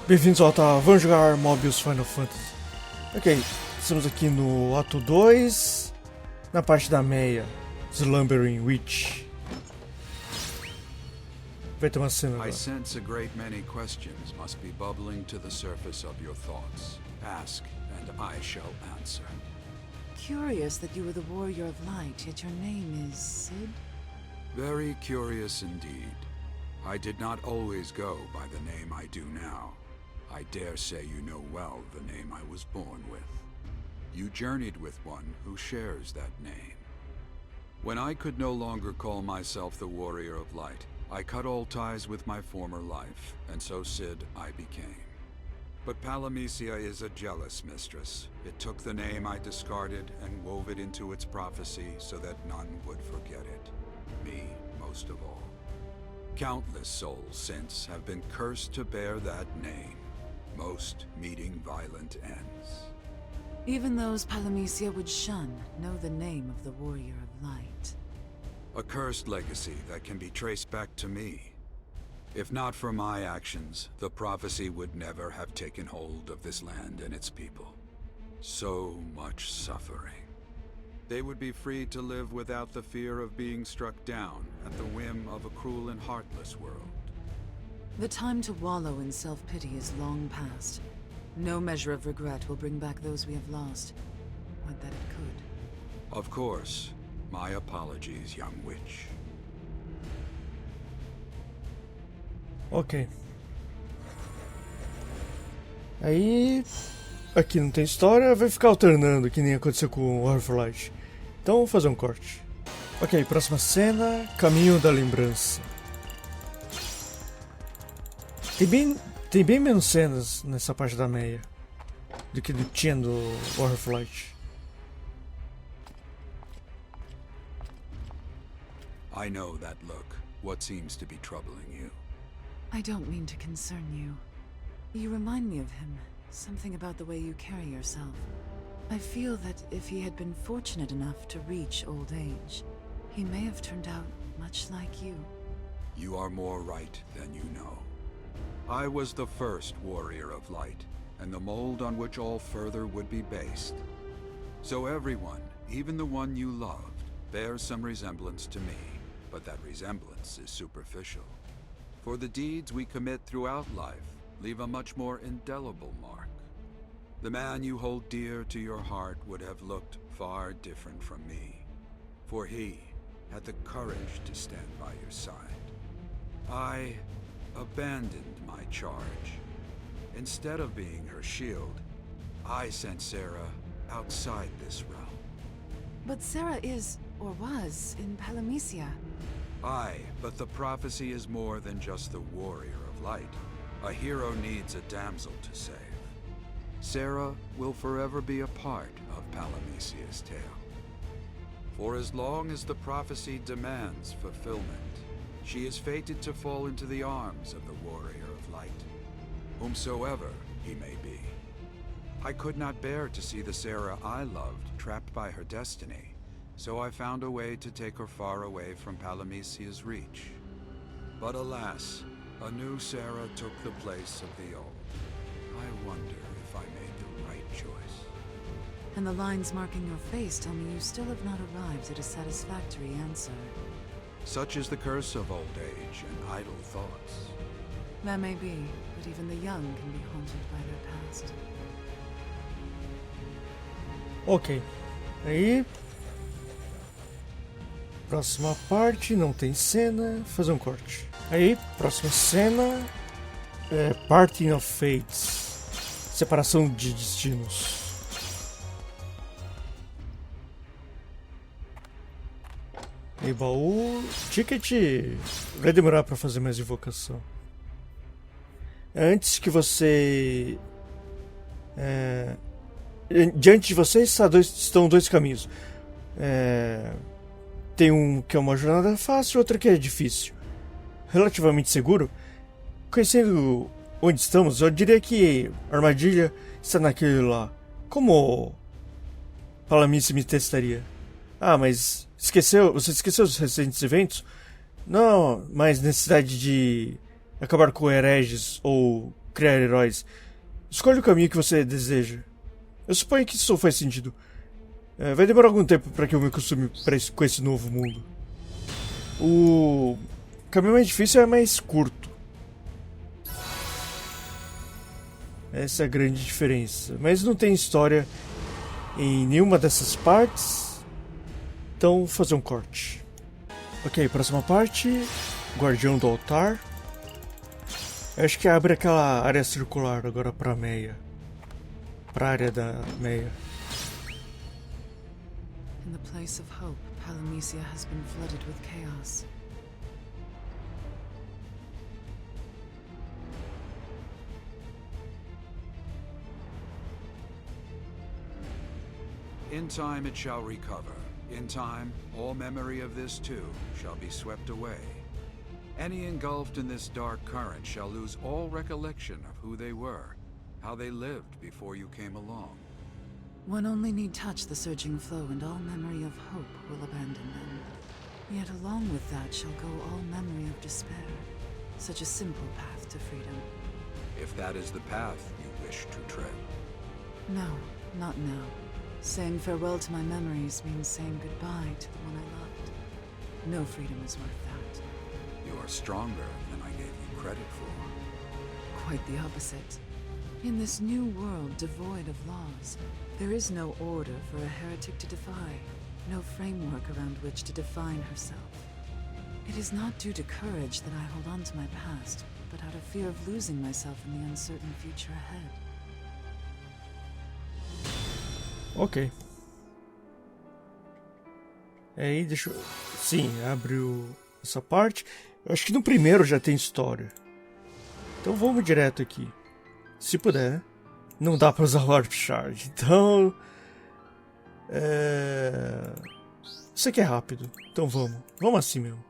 Bem-vindos ao Ato II, vamos jogar Mobius Final Fantasy. Ok, estamos aqui no Ato II, na parte da Meia, Slumbering Witch. Vai ter uma cena agora. I sense a great many questions must be bubbling to the surface of your thoughts. Ask, and I shall answer. Curious that you were the warrior of light, yet your name is Sid? Very curious indeed. I did not always go by the name I do now. I dare say you know well the name I was born with. You journeyed with one who shares that name. When I could no longer call myself the warrior of light, I cut all ties with my former life, and so Sid I became. But Palamisia is a jealous mistress. It took the name I discarded and wove it into its prophecy so that none would forget it. Me, most of all. Countless souls since have been cursed to bear that name, most meeting violent ends. Even those Palamisia would shun know the name of the warrior of light. A cursed legacy that can be traced back to me. If not for my actions, the prophecy would never have taken hold of this land and its people. So much suffering. They would be free to live without the fear of being struck down at the whim of a cruel and heartless world. The time to wallow in self-pity is long past. No measure of regret will bring back those we have lost. Would that it could. Of course. My apologies, young witch. Ok. Aí, aqui não tem história, vai ficar alternando, que nem aconteceu com o War for Light. Então vamos fazer um corte. Ok, próxima cena, Caminho da Lembrança. Tem bem menos cenas nessa parte da Meia do que tinha do War for Light. I know that look. What seems to be troubling you? I don't mean to concern you. You remind me of him. Something about the way you carry yourself. I feel that if he had been fortunate enough to reach old age, he may have turned out much like you. You are more right than you know. I was the first warrior of light, and the mold on which all further would be based. So everyone, even the one you loved, bears some resemblance to me, but that resemblance is superficial. For the deeds we commit throughout life leave a much more indelible mark. The man you hold dear to your heart would have looked far different from me, for he had the courage to stand by your side. I abandoned my charge. Instead of being her shield, I sent Sarah outside this realm. But Sarah is, or was, in Palamisia. Aye, but the prophecy is more than just the warrior of light. A hero needs a damsel to save. Sarah will forever be a part of Palamisia's tale. For as long as the prophecy demands fulfillment, she is fated to fall into the arms of the warrior of light, whomsoever he may be. I could not bear to see the Sarah I loved trapped by her destiny, so I found a way to take her far away from Palamisia's reach. But alas, a new Sarah took the place of the old. I wonder if I made the right choice. And the lines marking your face tell me you still have not arrived at a satisfactory answer. Such is the curse of old age and idle thoughts. That may be, but even the young can be haunted by their past. Ok. Aí. Próxima parte, não tem cena, fazer um corte. Aí, próxima cena, Parting of Fates, separação de destinos. E baú, ticket, vai demorar para fazer mais invocação. Antes que você, diante de você estão dois caminhos. Tem um que é uma jornada fácil e outro que é difícil. Relativamente seguro. Conhecendo onde estamos, eu diria que a armadilha está naquele lá. Como Palamisia me testaria? Ah, mas você esqueceu os recentes eventos? Não, mais necessidade de acabar com hereges ou criar heróis. Escolha o caminho que você deseja. Eu suponho que isso faz sentido. Vai demorar algum tempo para que eu me acostume com esse novo mundo. O caminho mais difícil é mais curto. Essa é a grande diferença. Mas não tem história em nenhuma dessas partes. Então vou fazer um corte. Ok, próxima parte. Guardião do altar. Eu acho que abre aquela área circular agora pra Meia. Pra área da Meia. In the place of hope, Palamisia has been flooded with chaos. In time it shall recover. In time, all memory of this too shall be swept away. Any engulfed in this dark current shall lose all recollection of who they were, how they lived before you came along. One only need touch the surging flow, and all memory of hope will abandon them. Yet along with that shall go all memory of despair, such a simple path to freedom. If that is the path you wish to tread. No, not now. Saying farewell to my memories means saying goodbye to the one I loved. No freedom is worth that. You are stronger than I gave you credit for. Quite the opposite. In this new world devoid of laws, there is no order for a heretic to defy, no framework around which to define herself. It is not due to courage that I hold on to my past, but out of fear of losing myself in the uncertain future ahead. Ok. Aí, deixa eu... Sim, abriu essa parte. Eu acho que no primeiro já tem história. Então vamos direto aqui. Se puder, né? Não dá pra usar o Warp Charge. Então... Isso aqui é rápido. Então vamos. Vamos assim mesmo.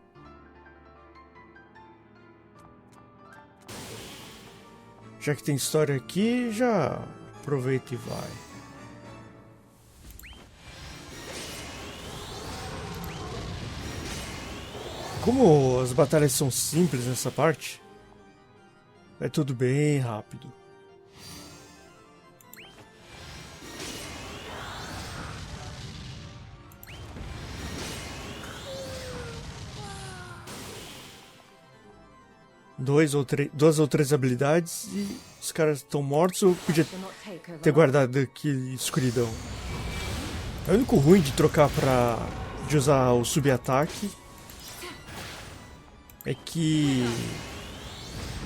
Já que tem história aqui, já aproveita e vai. Como as batalhas são simples nessa parte, é tudo bem rápido. Duas ou três habilidades e os caras estão mortos. Eu podia ter guardado aquele escuridão. É o único ruim de trocar de usar o sub-ataque é que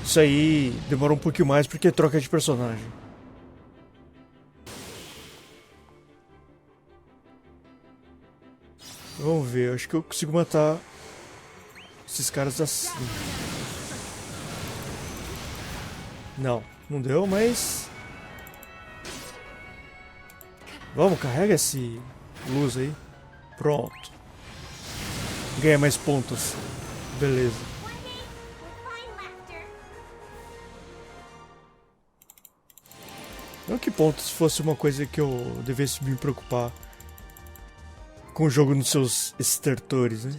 isso aí demora um pouquinho mais porque é troca de personagem. Vamos ver, acho que eu consigo matar esses caras assim. Não, não deu, mas... Vamos, carrega esse luz aí. Pronto. Ganha mais pontos. Beleza. Não que pontos fosse uma coisa que eu devesse me preocupar com o jogo nos seus estertores, né?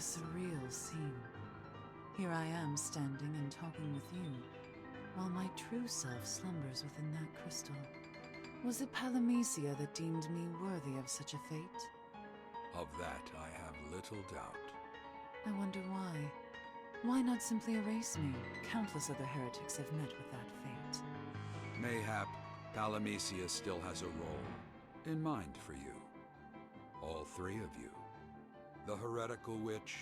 Here I am standing and talking with you, while my true self slumbers within that crystal. Was it Palamisia that deemed me worthy of such a fate? Of that I have little doubt. I wonder why. Why not simply erase me? Countless other heretics have met with that fate. Mayhap Palamisia still has a role in mind for you. All three of you. The heretical witch,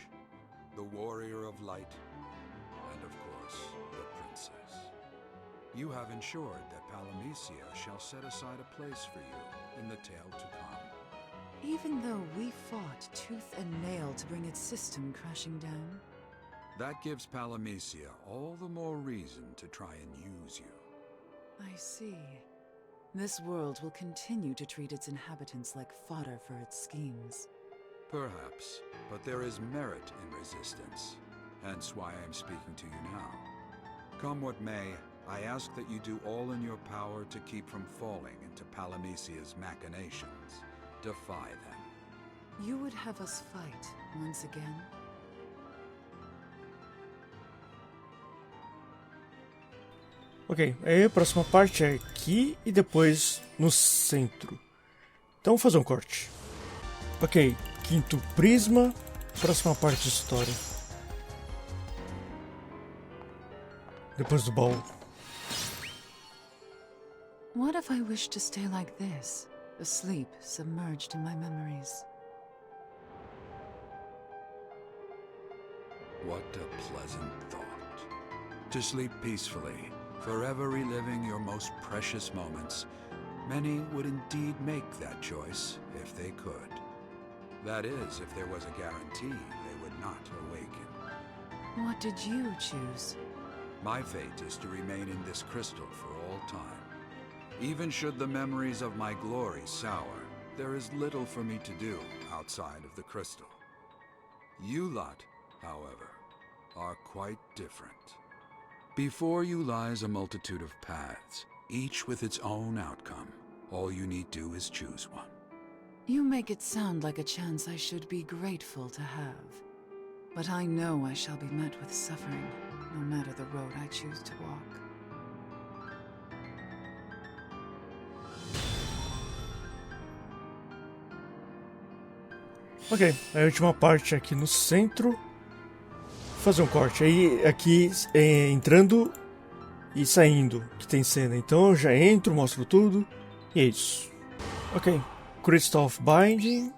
the warrior of light, and of course, the princess. You have ensured that Palamisia shall set aside a place for you in the tale to come. Even though we fought tooth and nail to bring its system crashing down? That gives Palamisia all the more reason to try and use you. I see. This world will continue to treat its inhabitants like fodder for its schemes. Perhaps, but there is merit in resistance, hence why I am speaking to you now. Come what may, I ask that you do all in your power to keep from falling into Palamisia's machinations. Defy them. You would have us fight once again? Ok, aí a próxima parte é aqui e depois no centro. Então vou fazer um corte. Ok, quinto prisma, próxima parte de história. Depois do baú. What if I wish to stay like this, asleep, submerged in my memories? What a pleasant thought. To sleep peacefully, forever reliving your most precious moments. Many would indeed make that choice if they could. That is, if there was a guarantee they would not awaken. What did you choose? My fate is to remain in this crystal for all time. Even should the memories of my glory sour, there is little for me to do outside of the crystal. You lot, however, are quite different. Before you lies a multitude of paths, each with its own outcome. All you need do is choose one. You make it sound like a chance I should be grateful to have. But I know I shall be met with suffering, no matter the road I choose to walk. Ok, a última parte aqui no centro. Vou fazer um corte. Aí aqui entrando e saindo, que tem cena. Então eu já entro, mostro tudo. E é isso. Ok, Crystal of Binding.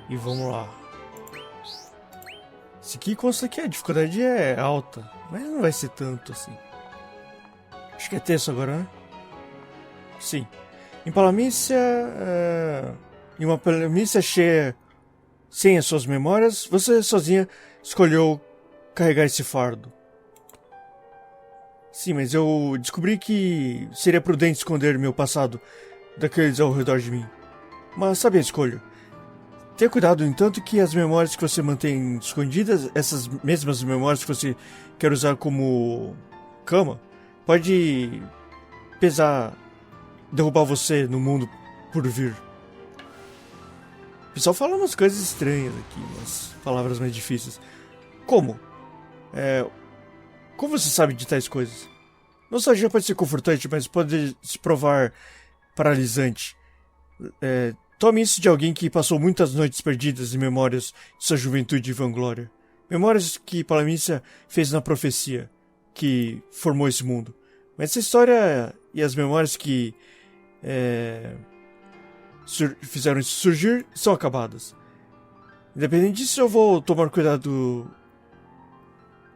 E vamos lá. Esse aqui consta que a dificuldade é alta, mas não vai ser tanto assim. Acho que é terço agora, né? Sim. Em Palamícia, em uma Palamícia cheia sem as suas memórias, você sozinha escolheu carregar esse fardo. Sim, mas eu descobri que seria prudente esconder meu passado daqueles ao redor de mim. Mas sabe a escolha? Tenha cuidado, no entanto, que as memórias que você mantém escondidas, essas mesmas memórias que você quer usar como cama, pode pesar, derrubar você no mundo por vir. O pessoal fala umas coisas estranhas aqui, umas palavras mais difíceis. Como? Como você sabe de tais coisas? Nostalgia pode ser confortante, mas pode se provar paralisante. Tome isso de alguém que passou muitas noites perdidas em memórias de sua juventude e vanglória. Memórias que Palamícia fez na profecia, que formou esse mundo. Mas essa história e as memórias que fizeram isso surgir são acabadas. Independente disso, eu vou tomar cuidado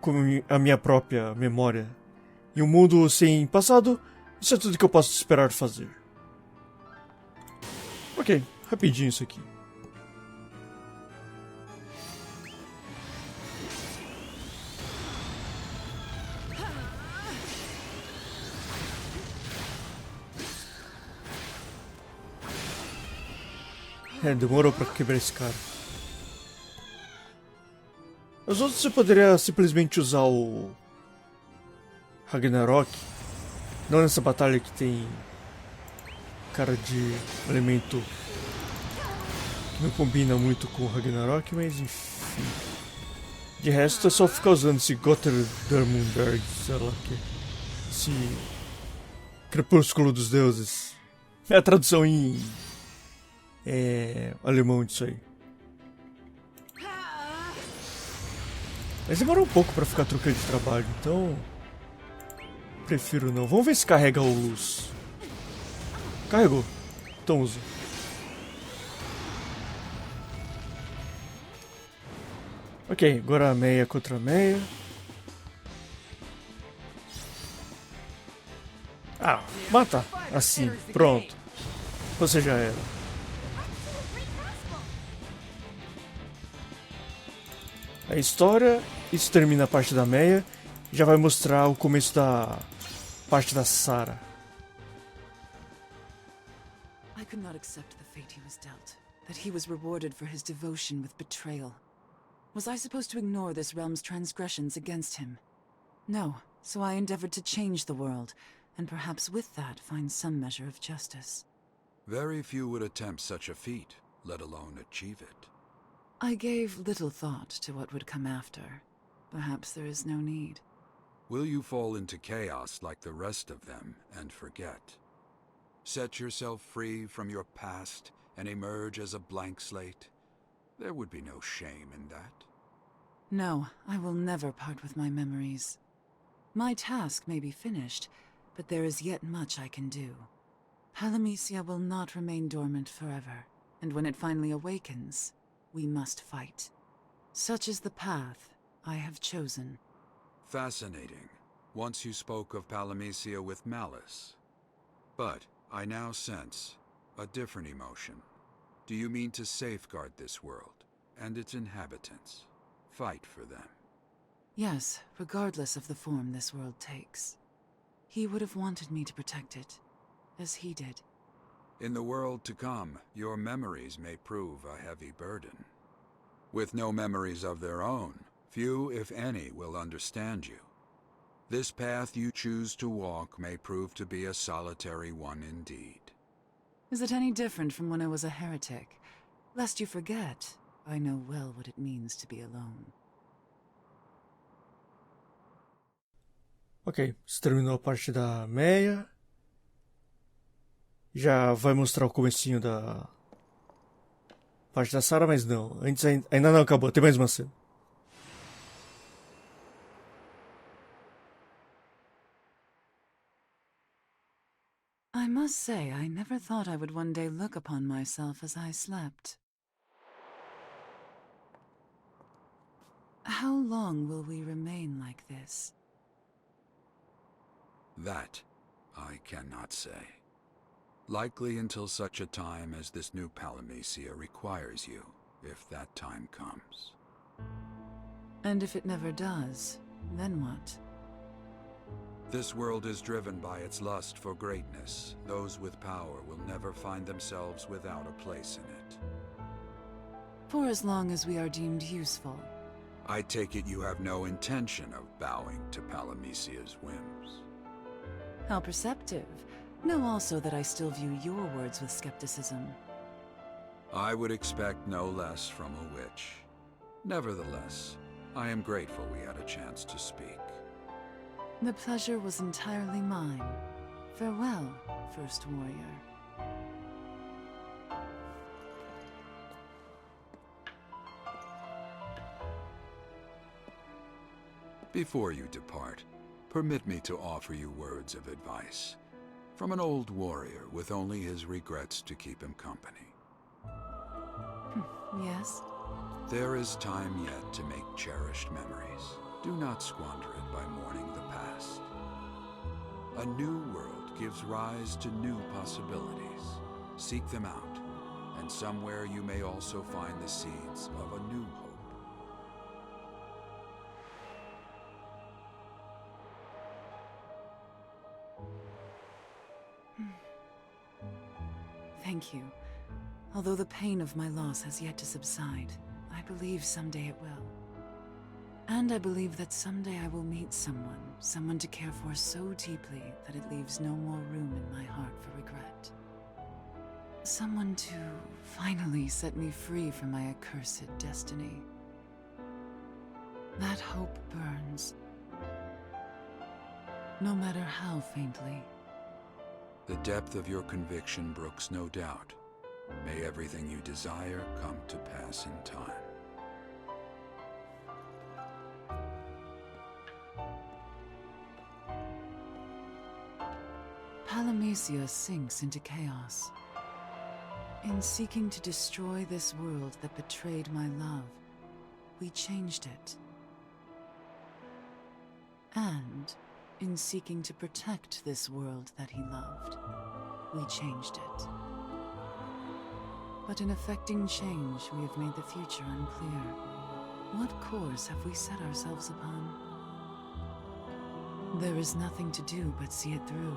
com a minha própria memória. E um mundo sem passado, isso é tudo que eu posso esperar fazer. Ok, rapidinho isso aqui. Demorou pra quebrar esse cara. Os outros você poderia simplesmente usar o Ragnarok. Não nessa batalha que tem cara de elemento que não combina muito com o Ragnarok, mas enfim. De resto é só ficar usando esse Götterdämmerberg, sei lá o que. Esse Crepúsculo dos Deuses. É a tradução em alemão disso aí. Mas demorou um pouco pra ficar trocando de trabalho, então prefiro não. Vamos ver se carrega o luz. Carregou. Então usa. Ok, agora a Meia contra a Meia. Ah, mata. Assim, pronto. Você já era. A história, isso termina a parte da Meia. Já vai mostrar o começo da parte da Sarah. I could not accept the fate he was dealt, that he was rewarded for his devotion with betrayal. Was I supposed to ignore this realm's transgressions against him? No, so I endeavored to change the world, and perhaps with that find some measure of justice. Very few would attempt such a feat, let alone achieve it. I gave little thought to what would come after. Perhaps there is no need. Will you fall into chaos like the rest of them and forget? Set yourself free from your past and emerge as a blank slate? There would be no shame in that. No, I will never part with my memories. My task may be finished, but there is yet much I can do. Palamisia will not remain dormant forever, and when it finally awakens, we must fight. Such is the path I have chosen. Fascinating. Once you spoke of Palamisia with malice. But I now sense a different emotion. Do you mean to safeguard this world and its inhabitants? Fight for them? Yes, regardless of the form this world takes. He would have wanted me to protect it, as he did. In the world to come, your memories may prove a heavy burden. With no memories of their own, few, if any, will understand you. This path you choose to walk may prove to be a solitary one indeed. Is it any different from when I was a heretic? Lest you forget, I know well what it means to be alone. Ok, você terminou a parte da Meia. Já vai mostrar o comecinho da parte da Sarah, mas não. Antes ainda não acabou, tem mais uma cena. I must say, I never thought I would one day look upon myself as I slept. How long will we remain like this? That I cannot say. Likely until such a time as this new Palamisia requires you, if that time comes. And if it never does, then what? This world is driven by its lust for greatness. Those with power will never find themselves without a place in it. For as long as we are deemed useful. I take it you have no intention of bowing to Palamisia's whims. How perceptive. Know also that I still view your words with skepticism. I would expect no less from a witch. Nevertheless, I am grateful we had a chance to speak. The pleasure was entirely mine. Farewell, First Warrior. Before you depart, permit me to offer you words of advice. From an old warrior with only his regrets to keep him company. Yes? There is time yet to make cherished memories. Do not squander it by mourning the past. A new world gives rise to new possibilities. Seek them out, and somewhere you may also find the seeds of a new hope. Thank you. Although the pain of my loss has yet to subside, I believe someday it will. And I believe that someday I will meet someone to care for so deeply that it leaves no more room in my heart for regret. Someone to finally set me free from my accursed destiny. That hope burns, no matter how faintly. The depth of your conviction brooks no doubt. May everything you desire come to pass in time. Palamisia sinks into chaos. In seeking to destroy this world that betrayed my love, we changed it. And in seeking to protect this world that he loved, we changed it. But in effecting change, we have made the future unclear. What course have we set ourselves upon? There is nothing to do but see it through,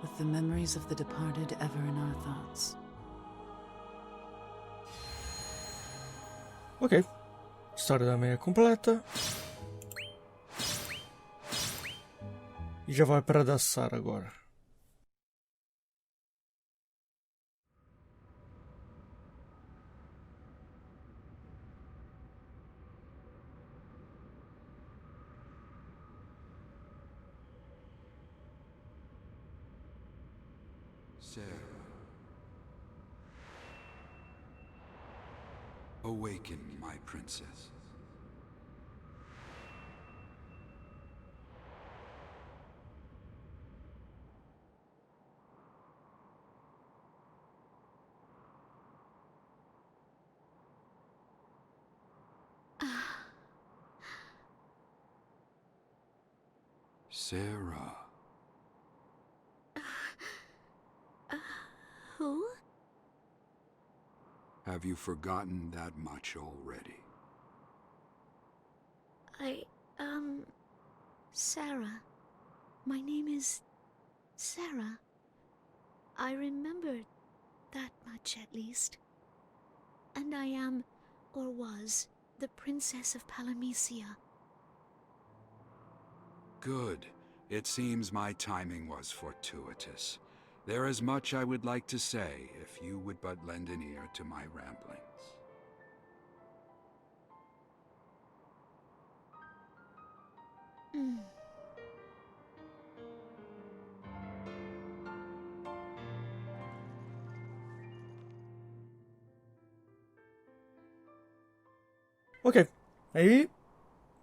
with the memories of the departed ever in our thoughts. Ok. História da Meia completa. E já vai para a da Sarah agora. Sarah. Awaken, my princess. Sarah. Who? Have you forgotten that much already? Sarah. My name is Sarah. I remembered that much at least. And I am, or was, the Princess of Palamecia. Good. It seems my timing was fortuitous. There is much I would like to say, if you would but lend an ear to my ramblings. Ok, aí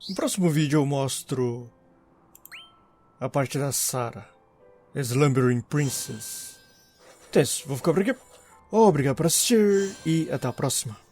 no próximo vídeo eu mostro a parte da Sarah, Slumbering Princess. Então é isso, vou ficar por aqui. Obrigado por assistir e até a próxima.